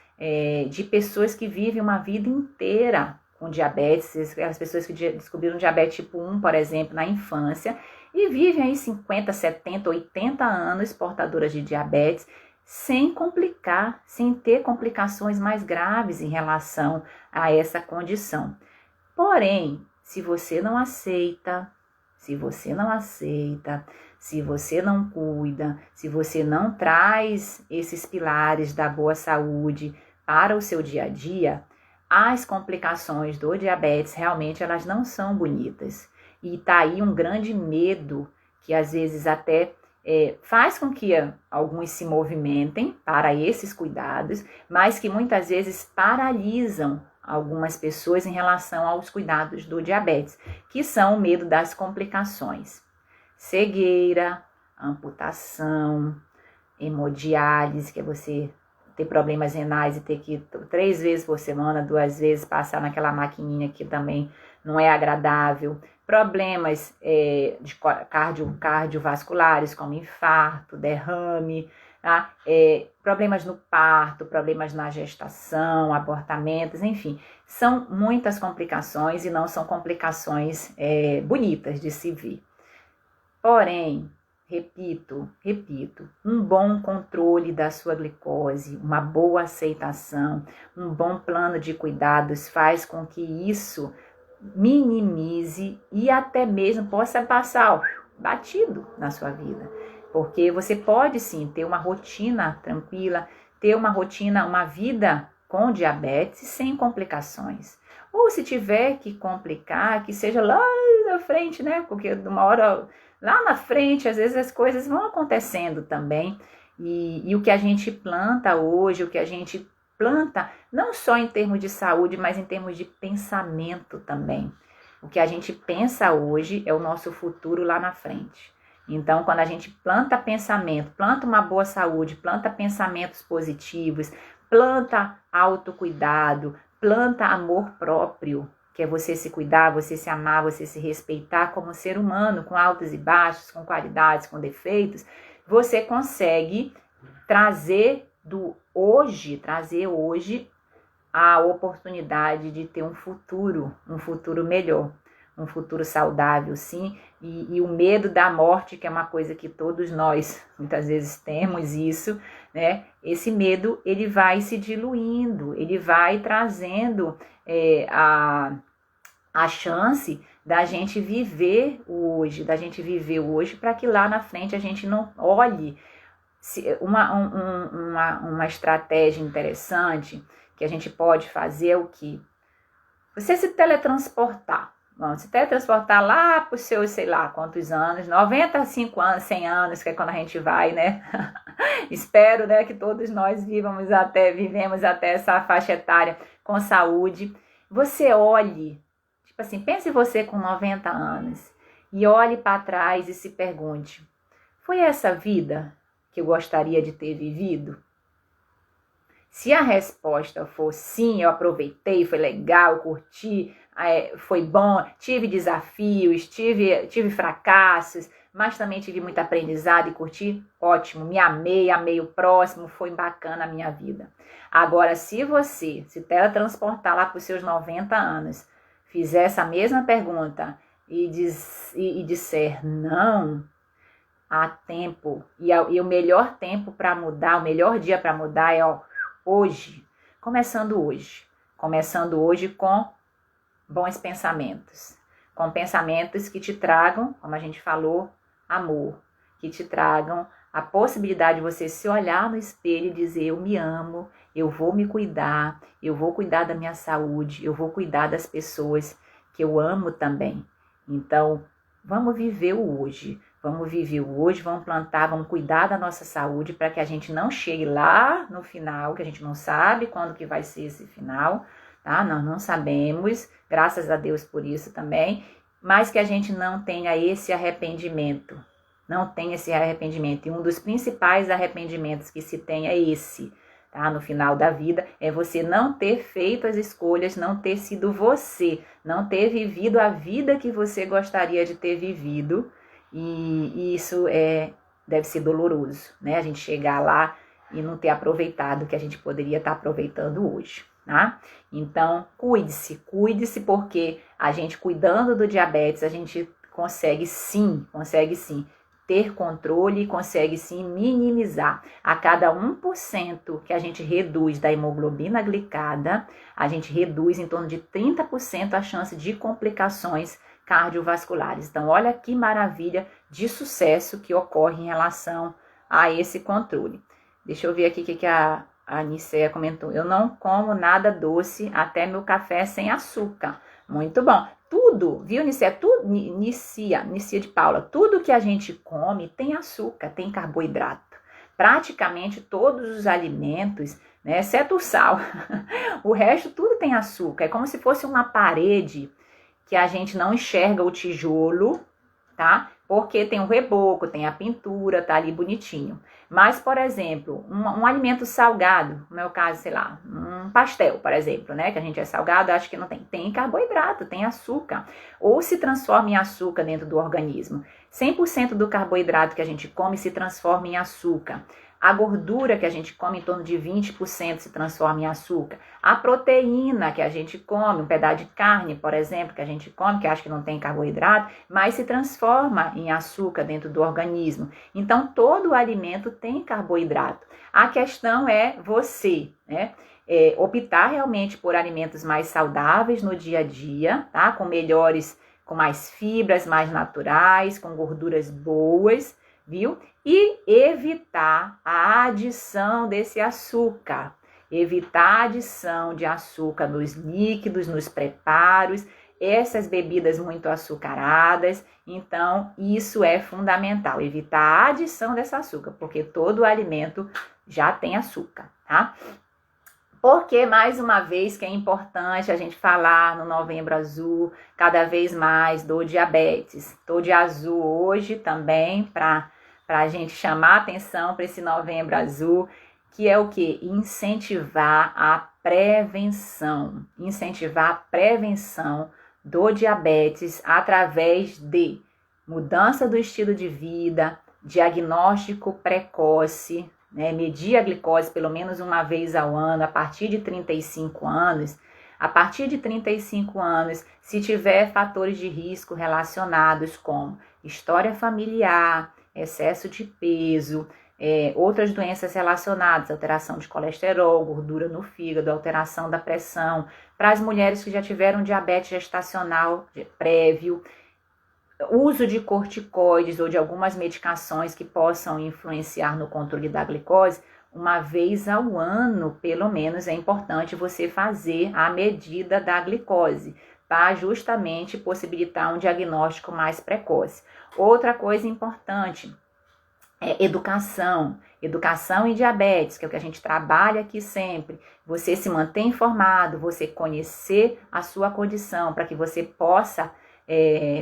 de pessoas que vivem uma vida inteira com diabetes, as pessoas que descobriram diabetes tipo 1, por exemplo, na infância, e vivem aí 50, 70, 80 anos portadoras de diabetes, sem complicar, sem ter complicações mais graves em relação a essa condição. Porém, se você não aceita, se você não cuida, se você não traz esses pilares da boa saúde para o seu dia a dia, as complicações do diabetes realmente elas não são bonitas. E tá aí um grande medo que às vezes até faz com que alguns se movimentem para esses cuidados, mas que muitas vezes paralisam algumas pessoas em relação aos cuidados do diabetes, que são o medo das complicações. Cegueira, amputação, hemodiálise, que é você ter problemas renais e ter que 3 vezes por semana, 2 vezes passar naquela maquininha que também não é agradável. Problemas de cardiovasculares, como infarto, derrame, tá? Problemas no parto, problemas na gestação, abortamentos, enfim. São muitas complicações e não são complicações bonitas de se ver. Porém, repito, um bom controle da sua glicose, uma boa aceitação, um bom plano de cuidados faz com que isso minimize e até mesmo possa passar batido na sua vida. Porque você pode sim ter uma rotina tranquila, ter uma rotina, uma vida com diabetes sem complicações. Ou se tiver que complicar, que seja lá na frente, né? Porque de uma hora lá na frente, às vezes as coisas vão acontecendo também. E o que a gente planta hoje, o que a gente planta, não só em termos de saúde, mas em termos de pensamento também. O que a gente pensa hoje é o nosso futuro lá na frente. Então, quando a gente planta pensamento, planta uma boa saúde, planta pensamentos positivos, planta autocuidado, planta amor próprio, que é você se cuidar, você se amar, você se respeitar como ser humano, com altos e baixos, com qualidades, com defeitos, você consegue trazer hoje a oportunidade de ter um futuro melhor, um futuro saudável, sim, e o medo da morte, que é uma coisa que todos nós muitas vezes temos isso, né? Esse medo, ele vai se diluindo, ele vai trazendo a chance da gente viver hoje, para que lá na frente a gente não olhe. Uma estratégia interessante que a gente pode fazer é o que? Você se teletransportar. Vamos se teletransportar lá para os seus, sei lá, quantos anos, 95 anos, 100 anos, que é quando a gente vai, né? Espero, né, que todos nós vivemos até essa faixa etária com saúde. Você olhe, tipo assim, pense você com 90 anos e olhe para trás e se pergunte: foi essa vida que eu gostaria de ter vivido? Se a resposta for sim, eu aproveitei, foi legal, curti, foi bom, tive desafios, tive fracassos, mas também tive muito aprendizado e curti, ótimo, me amei o próximo, foi bacana a minha vida. Agora, se você se teletransportar lá para os seus 90 anos, fizer essa mesma pergunta e disser não, há tempo, e o melhor tempo para mudar, o melhor dia para mudar é hoje, começando hoje com bons pensamentos, com pensamentos que te tragam, como a gente falou, amor, que te tragam a possibilidade de você se olhar no espelho e dizer: eu me amo, eu vou me cuidar, eu vou cuidar da minha saúde, eu vou cuidar das pessoas que eu amo também. Então, vamos viver o hoje. Vamos plantar, vamos cuidar da nossa saúde para que a gente não chegue lá no final, que a gente não sabe quando que vai ser esse final, tá? Nós não sabemos, graças a Deus por isso também, mas que a gente não tenha esse arrependimento, E um dos principais arrependimentos que se tem é esse, tá? No final da vida, é você não ter feito as escolhas, não ter sido você, não ter vivido a vida que você gostaria de ter vivido. E isso deve ser doloroso, né? A gente chegar lá e não ter aproveitado o que a gente poderia estar aproveitando hoje, tá? Então, cuide-se, porque a gente cuidando do diabetes, a gente consegue sim ter controle e consegue sim minimizar. A cada 1% que a gente reduz da hemoglobina glicada, a gente reduz em torno de 30% a chance de complicações cardiovasculares. Então, olha que maravilha de sucesso que ocorre em relação a esse controle. Deixa eu ver aqui o que a Nicéia comentou. Eu não como nada doce, até meu café sem açúcar. Muito bom. Tudo, viu, Nicéia? Nicia de Paula, tudo que a gente come tem açúcar, tem carboidrato. Praticamente todos os alimentos, né, exceto o sal, o resto tudo tem açúcar. É como se fosse uma parede que a gente não enxerga o tijolo, tá? Porque tem o reboco, tem a pintura, tá ali bonitinho. Mas, por exemplo, um alimento salgado, no meu caso, sei lá, um pastel, por exemplo, né? Que a gente é salgado, acho que não tem. Tem carboidrato, tem açúcar. Ou se transforma em açúcar dentro do organismo. 100% do carboidrato que a gente come se transforma em açúcar. A gordura que a gente come, em torno de 20%, se transforma em açúcar. A proteína que a gente come, um pedaço de carne, por exemplo, que a gente come, que acha que não tem carboidrato, mas se transforma em açúcar dentro do organismo. Então, todo alimento tem carboidrato. A questão é você, né? Optar realmente por alimentos mais saudáveis no dia a dia, tá? Com mais fibras, mais naturais, com gorduras boas, viu? e evitar a adição desse açúcar. Evitar a adição de açúcar nos líquidos, nos preparos, essas bebidas muito açucaradas. Então, isso é fundamental, evitar a adição desse açúcar, porque todo alimento já tem açúcar, tá? Porque, mais uma vez, que é importante a gente falar no Novembro Azul, cada vez mais do diabetes. Tô de azul hoje também, para a gente chamar atenção para esse Novembro Azul, que é o quê? Incentivar a prevenção. Incentivar a prevenção do diabetes através de mudança do estilo de vida, diagnóstico precoce, né, medir a glicose pelo menos uma vez ao ano, a partir de 35 anos. A partir de 35 anos, se tiver fatores de risco relacionados com história familiar, excesso de peso, outras doenças relacionadas, alteração de colesterol, gordura no fígado, alteração da pressão, para as mulheres que já tiveram diabetes gestacional prévio, uso de corticoides ou de algumas medicações que possam influenciar no controle da glicose, uma vez ao ano, pelo menos, é importante você fazer a medida da glicose, para justamente possibilitar um diagnóstico mais precoce. Outra coisa importante é educação em diabetes, que é o que a gente trabalha aqui sempre. Você se manter informado, você conhecer a sua condição, para que você possa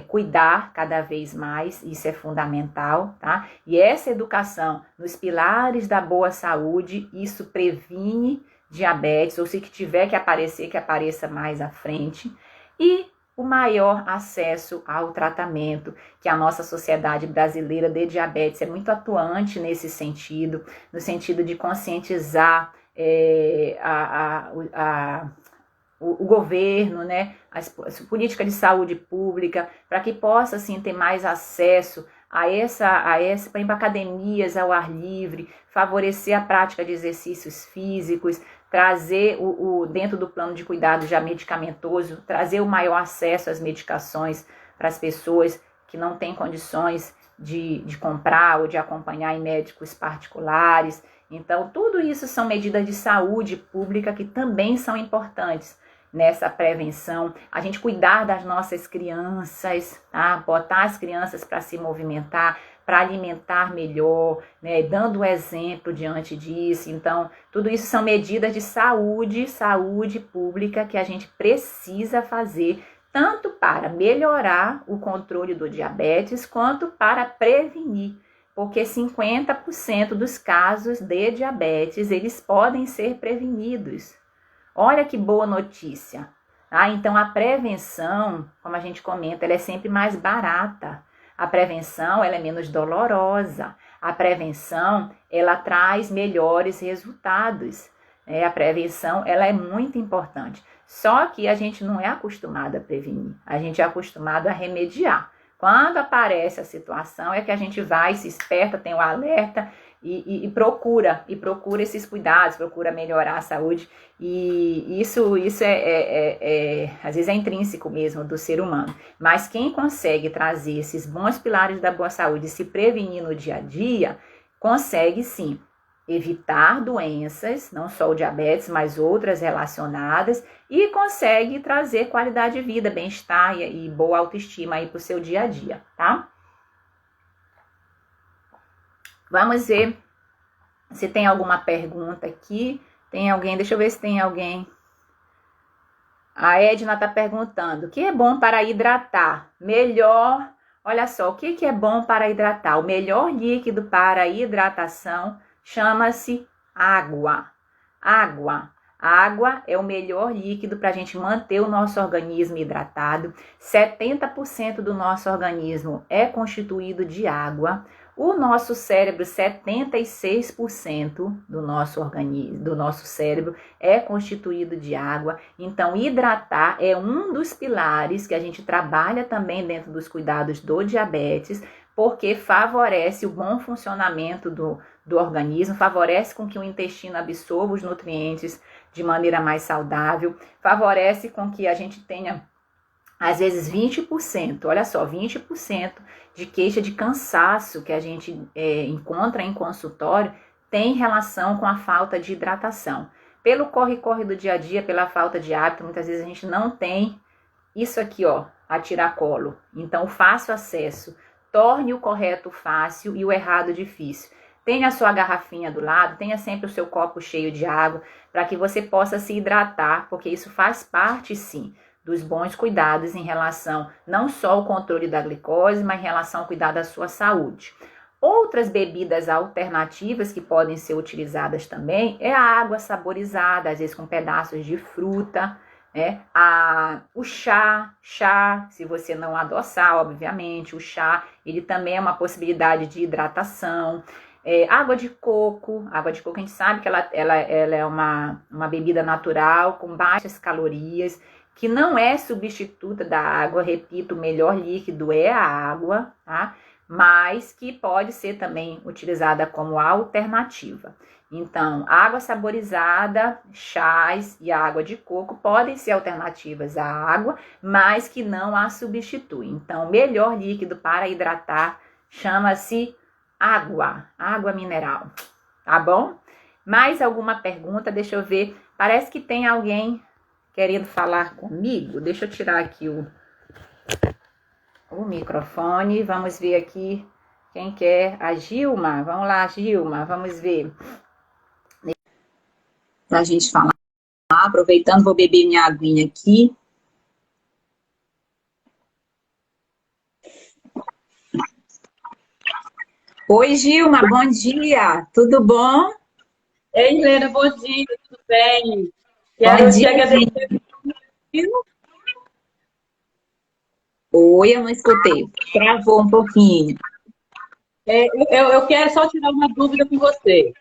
cuidar cada vez mais, isso é fundamental, tá? E essa educação nos pilares da boa saúde, isso previne diabetes, ou se tiver que aparecer, que apareça mais à frente. E o maior acesso ao tratamento, que a nossa Sociedade Brasileira de Diabetes é muito atuante nesse sentido, no sentido de conscientizar o governo, né, as políticas de saúde pública, para que possa, assim, ter mais acesso para academias ao ar livre, favorecer a prática de exercícios físicos, trazer dentro do plano de cuidado já medicamentoso, trazer o maior acesso às medicações para as pessoas que não têm condições de comprar ou de acompanhar em médicos particulares. Então, tudo isso são medidas de saúde pública que também são importantes nessa prevenção, a gente cuidar das nossas crianças, tá? Botar as crianças para se movimentar, para alimentar melhor, né? Dando exemplo diante disso. Então, tudo isso são medidas de saúde pública que a gente precisa fazer, tanto para melhorar o controle do diabetes, quanto para prevenir, porque 50% dos casos de diabetes, eles podem ser prevenidos. Olha que boa notícia. Então, a prevenção, como a gente comenta, ela é sempre mais barata. A prevenção, ela é menos dolorosa. A prevenção, ela traz melhores resultados. A prevenção, ela é muito importante. Só que a gente não é acostumado a prevenir. A gente é acostumado a remediar. Quando aparece a situação, é que a gente vai, se esperta, tem o alerta e procura esses cuidados, procura melhorar a saúde. E isso às vezes é intrínseco mesmo do ser humano. Mas quem consegue trazer esses bons pilares da boa saúde e se prevenir no dia a dia, consegue sim evitar doenças, não só o diabetes, mas outras relacionadas, e consegue trazer qualidade de vida, bem-estar e boa autoestima aí para o seu dia a dia, tá? Vamos ver se tem alguma pergunta aqui. Tem alguém? Deixa eu ver se tem alguém. A Edna está perguntando: o que é bom para hidratar? Melhor, olha só, o que é bom para hidratar? O melhor líquido para hidratação chama-se água. Água é o melhor líquido para a gente manter o nosso organismo hidratado. 70% do nosso organismo é constituído de água. O nosso cérebro, 76% do nosso organismo, do nosso cérebro é constituído de água. Então, hidratar é um dos pilares que a gente trabalha também dentro dos cuidados do diabetes, porque favorece o bom funcionamento do organismo, favorece com que o intestino absorva os nutrientes de maneira mais saudável, favorece com que a gente tenha às vezes 20%, olha só, 20% de queixa de cansaço que a gente encontra em consultório tem relação com a falta de hidratação. Pelo corre-corre do dia a dia, pela falta de hábito, muitas vezes a gente não tem isso aqui, ó, a tiracolo. Então, o fácil acesso, torne o correto fácil e o errado difícil. Tenha a sua garrafinha do lado, tenha sempre o seu copo cheio de água, para que você possa se hidratar, porque isso faz parte, sim, dos bons cuidados em relação não só ao controle da glicose, mas em relação ao cuidado da sua saúde. Outras bebidas alternativas que podem ser utilizadas também é a água saborizada, às vezes com pedaços de fruta, né? O chá, se você não adoçar, obviamente, o chá, ele também é uma possibilidade de hidratação. Água de coco a gente sabe que ela é uma bebida natural, com baixas calorias, que não é substituta da água, repito, o melhor líquido é a água, tá? Mas que pode ser também utilizada como alternativa. Então, água saborizada, chás e água de coco podem ser alternativas à água, mas que não a substituem. Então, o melhor líquido para hidratar chama-se água mineral, tá bom? Mais alguma pergunta? Deixa eu ver. Parece que tem alguém querendo falar comigo. Deixa eu tirar aqui o microfone. Vamos ver aqui quem quer. A Gilma. Vamos lá, Gilma. Vamos ver. Pra gente falar. Aproveitando, vou beber minha aguinha aqui. Oi, Gilma. Bom dia. Tudo bom? Ei, Helena, bom dia, tudo bem? Bom Quero te dia, gente. agradecer. Oi, eu não escutei. Travou um pouquinho. Eu quero só tirar uma dúvida com você.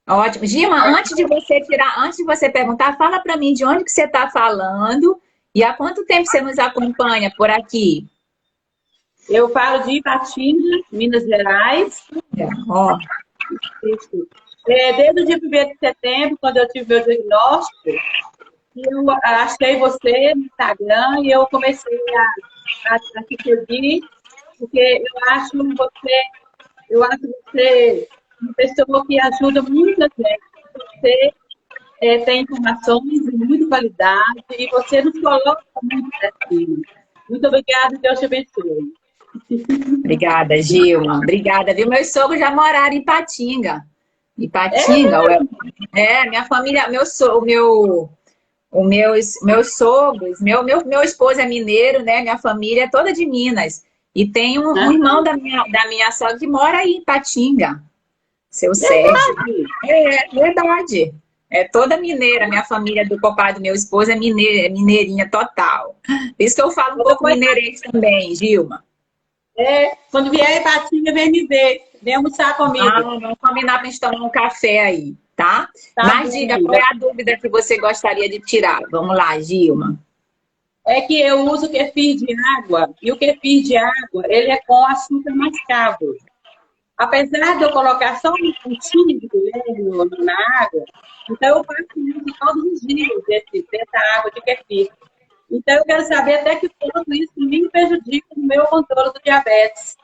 Ótimo. Gilma, antes de você perguntar, fala para mim de onde que você está falando e há quanto tempo você nos acompanha por aqui? Eu falo de Ipatinga, Minas Gerais. Ó, Isso. Desde o dia 1º de setembro, quando eu tive meu diagnóstico, eu achei você no Instagram e eu comecei a te seguir, porque eu acho você uma pessoa que ajuda muita gente. Você tem informações de muita qualidade e você nos coloca muito certinho. Muito obrigada, Deus te abençoe. obrigada, Gilma. Obrigada, viu? Meus sogros já moraram em Ipatinga. É, Ipatinga, minha família, meus sogros, meu esposo é mineiro, né? Minha família é toda de Minas. E tem um né? irmão da minha sogra que mora aí em Ipatinga, seu Sérgio. Verdade. É verdade. É toda mineira, minha família do papai do meu esposo é mineirinha total. Por isso que eu falo um pouco Depois, mineirês também, Gilma. quando vier em Patinga, vem me ver. Vem almoçar Ah, comigo. vamos combinar para a gente tomar um café aí, tá? Tá Mas diga, bem. qual é a dúvida que você gostaria de tirar? Vamos lá, Gilma. É que eu uso kefir de água, e o kefir de água, ele é com açúcar mascavo. Apesar de eu colocar só um pontinho de colher na água, então eu faço isso todos os dias, dessa água de kefir. Então, eu quero saber até que ponto isso me prejudica no meu controle do diabetes.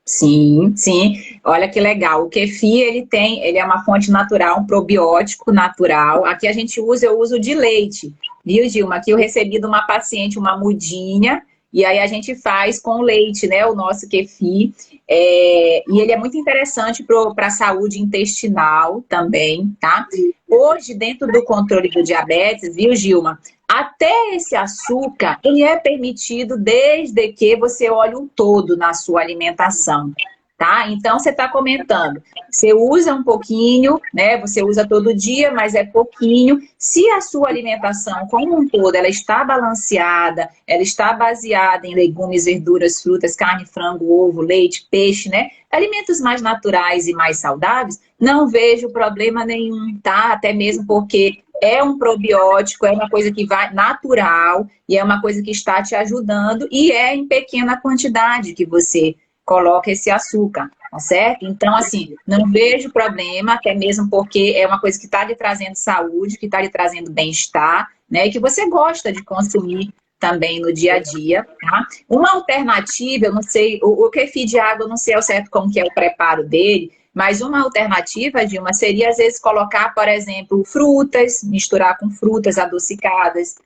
Sim, sim. Olha que legal. O kefir, ele é uma fonte natural, um probiótico natural. Aqui eu uso de leite, viu, Gilma? Aqui eu recebi de uma paciente uma mudinha, e aí a gente faz com leite, né, o nosso kefir. E ele é muito interessante para a saúde intestinal também, tá? Hoje, dentro do controle do diabetes, viu, Gilma? Até esse açúcar, ele é permitido desde que você olhe um todo na sua alimentação, tá? Então, você está comentando, você usa um pouquinho, né? Você usa todo dia, mas é pouquinho. Se a sua alimentação como um todo, ela está balanceada, ela está baseada em legumes, verduras, frutas, carne, frango, ovo, leite, peixe, né? Alimentos mais naturais e mais saudáveis, não vejo problema nenhum, tá? Até mesmo porque é um probiótico, é uma coisa que vai natural e é uma coisa que está te ajudando e é em pequena quantidade que você coloca esse açúcar, tá certo? Então, assim, não vejo problema, até mesmo porque é uma coisa que está lhe trazendo saúde, que está lhe trazendo bem-estar, né? E que você gosta de consumir também no dia a dia, tá? Uma alternativa, eu não sei, o kefir de água, eu não sei ao certo como que é o preparo dele, mas uma alternativa, Dilma, seria às vezes colocar, por exemplo, frutas, misturar com frutas adocicadas.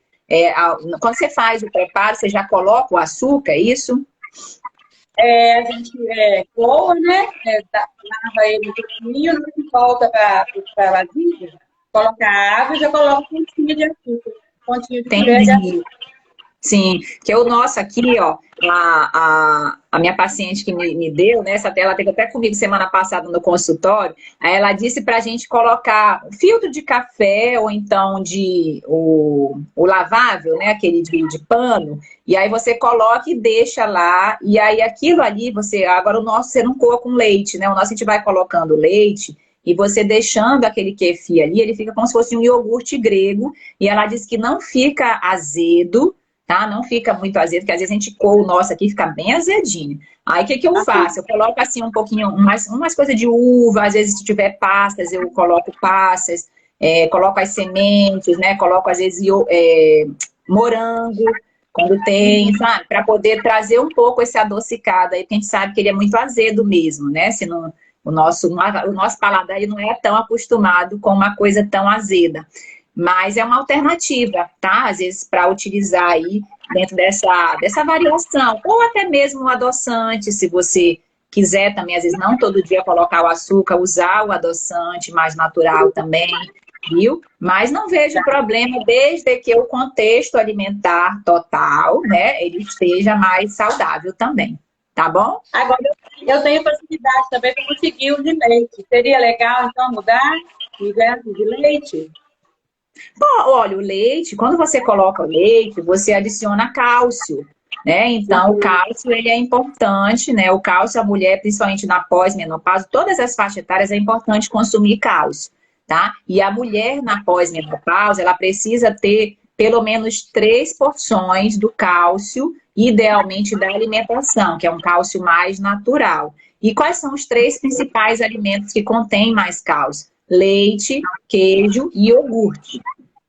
Quando você faz o preparo, você já coloca o açúcar, é isso? A gente coa, né? Lava ele um pouquinho, na que volta para a vasilha, coloca água e já coloca um pontinho de açúcar, um pontinho de colher de Entendi. açúcar. Sim, que o nosso aqui, ó, a minha paciente que me deu, né, essa tela teve até comigo semana passada no consultório, aí ela disse pra gente colocar filtro de café ou então o lavável, né, aquele de pano, e aí você coloca e deixa lá, e aí aquilo ali, agora o nosso você não coa com leite, né, o nosso a gente vai colocando leite, e você deixando aquele kefir ali, ele fica como se fosse um iogurte grego, e ela disse que não fica azedo, tá? Não fica muito azedo, porque às vezes a gente coa o nosso aqui, fica bem azedinho. Aí o que eu faço? Eu coloco assim um pouquinho, umas coisas de uva, às vezes se tiver pastas, eu coloco passas, coloco as sementes, né? Coloco às vezes morango, quando tem, sabe? Para poder trazer um pouco esse adocicado aí, porque a gente sabe que ele é muito azedo mesmo, né? Se não, o nosso paladar ele não é tão acostumado com uma coisa tão azeda. Mas é uma alternativa, tá? Às vezes para utilizar aí dentro dessa variação. Ou até mesmo o adoçante, se você quiser também, às vezes não todo dia colocar o açúcar, usar o adoçante mais natural também, viu? Mas não vejo problema desde que o contexto alimentar total, né, ele esteja mais saudável também, tá bom? Agora, eu tenho facilidade também para conseguir o de leite. Seria legal, então, mudar o inverso de leite? Bom, olha, o leite, quando você coloca o leite, você adiciona cálcio, né? Então, o cálcio, ele é importante, né? O cálcio, a mulher, principalmente na pós-menopausa, todas as faixas etárias é importante consumir cálcio, tá? E a mulher na pós-menopausa, ela precisa ter pelo menos 3 porções do cálcio, idealmente da alimentação, que é um cálcio mais natural. E quais são os 3 principais alimentos que contêm mais cálcio? Leite, queijo e iogurte,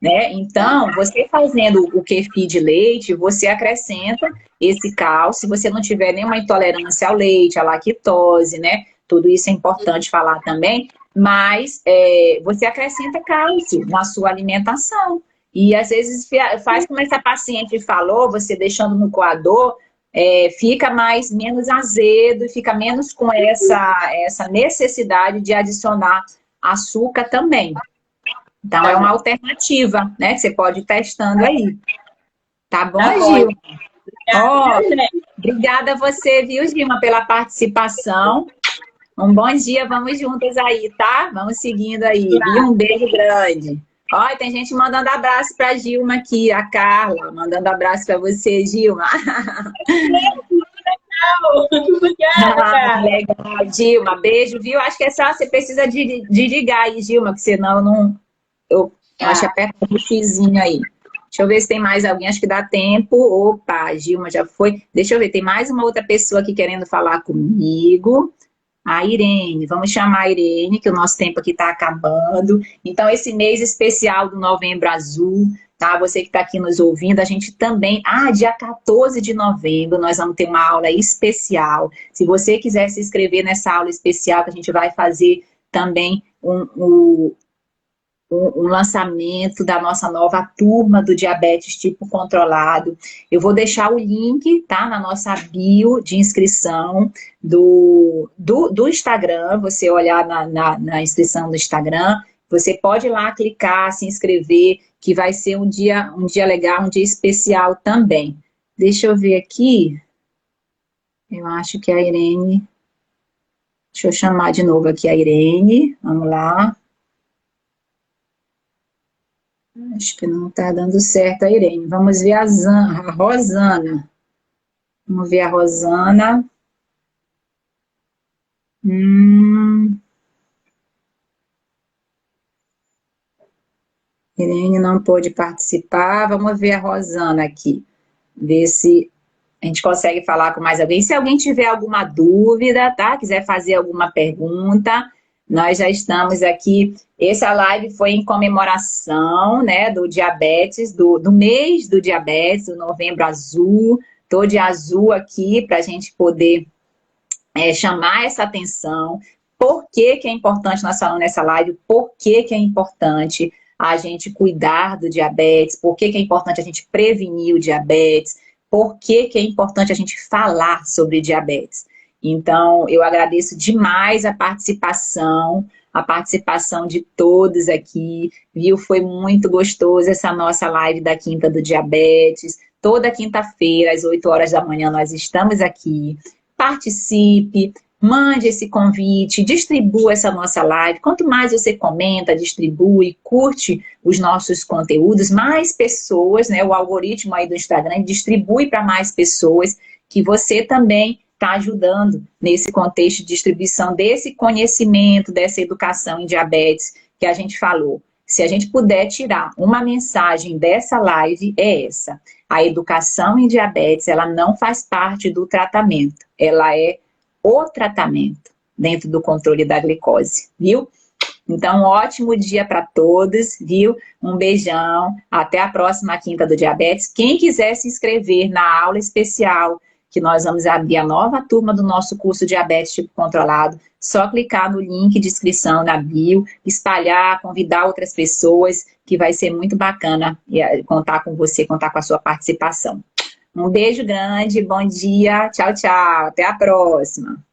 né? Então, você fazendo o kefir de leite, você acrescenta esse cálcio, se você não tiver nenhuma intolerância ao leite, à lactose, né? Tudo isso é importante falar também, mas você acrescenta cálcio na sua alimentação. E às vezes faz como essa paciente falou, você deixando no coador, fica menos azedo e fica menos com essa necessidade de adicionar açúcar também. Então, é uma alternativa, né? Que você pode ir testando aí. Tá bom, Tá bom. Gil? Ó, obrigada a você, viu, Gilma, pela participação. Um bom dia, vamos juntas aí, tá? Vamos seguindo aí, viu? Um beijo grande. Ó, tem gente mandando abraço pra Gilma aqui, a Carla, mandando abraço pra você, Gilma. Obrigada, cara. Legal, Gilma, beijo, viu? Acho que é só você precisa de ligar aí, Gilma, que senão não. Eu acho que aperta o xizinho aí. Deixa eu ver se tem mais alguém, acho que dá tempo. Opa, a Gilma já foi. Deixa eu ver, tem mais uma outra pessoa aqui querendo falar comigo. A Irene, vamos chamar a Irene, que o nosso tempo aqui está acabando. Então, esse mês especial do Novembro Azul, tá? Você que está aqui nos ouvindo, a gente também... dia 14 de novembro, nós vamos ter uma aula especial. Se você quiser se inscrever nessa aula especial, que a gente vai fazer também um lançamento da nossa nova turma do diabetes tipo controlado. Eu vou deixar o link, tá, na nossa bio de inscrição do Instagram, você olhar na inscrição do Instagram, você pode ir lá clicar, se inscrever, que vai ser um dia legal, um dia especial também. Deixa eu ver aqui, eu acho que a Irene, deixa eu chamar de novo aqui a Irene, vamos lá. Acho que não está dando certo a Irene. Vamos ver a Rosana. Vamos ver a Rosana. Irene não pôde participar. Vamos ver a Rosana aqui. Ver se a gente consegue falar com mais alguém. Se alguém tiver alguma dúvida, tá? Quiser fazer alguma pergunta, Nós já estamos aqui, essa live foi em comemoração, né, do diabetes, do mês do diabetes, o Novembro Azul. Tô de azul aqui para a gente poder chamar essa atenção. Por que que é importante, nós falamos nessa live, por que que é importante a gente cuidar do diabetes, por que que é importante a gente prevenir o diabetes, por que que é importante a gente falar sobre diabetes. Então, eu agradeço demais a participação de todos aqui, viu? Foi muito gostoso essa nossa live da Quinta do Diabetes. Toda quinta-feira, às 8 horas da manhã, nós estamos aqui. Participe, mande esse convite, distribua essa nossa live. Quanto mais você comenta, distribui, curte os nossos conteúdos, mais pessoas, né? O algoritmo aí do Instagram distribui para mais pessoas, que você também está ajudando nesse contexto de distribuição desse conhecimento, dessa educação em diabetes que a gente falou. Se a gente puder tirar uma mensagem dessa live, é essa. A educação em diabetes, ela não faz parte do tratamento. Ela é o tratamento dentro do controle da glicose, viu? Então, um ótimo dia para todos, viu? Um beijão. Até a próxima Quinta do Diabetes. Quem quiser se inscrever na aula especial, que nós vamos abrir a nova turma do nosso curso Diabetes Tipo Controlado, só clicar no link de inscrição na bio, espalhar, convidar outras pessoas, que vai ser muito bacana contar com você, contar com a sua participação. Um beijo grande, bom dia, tchau, tchau, até a próxima.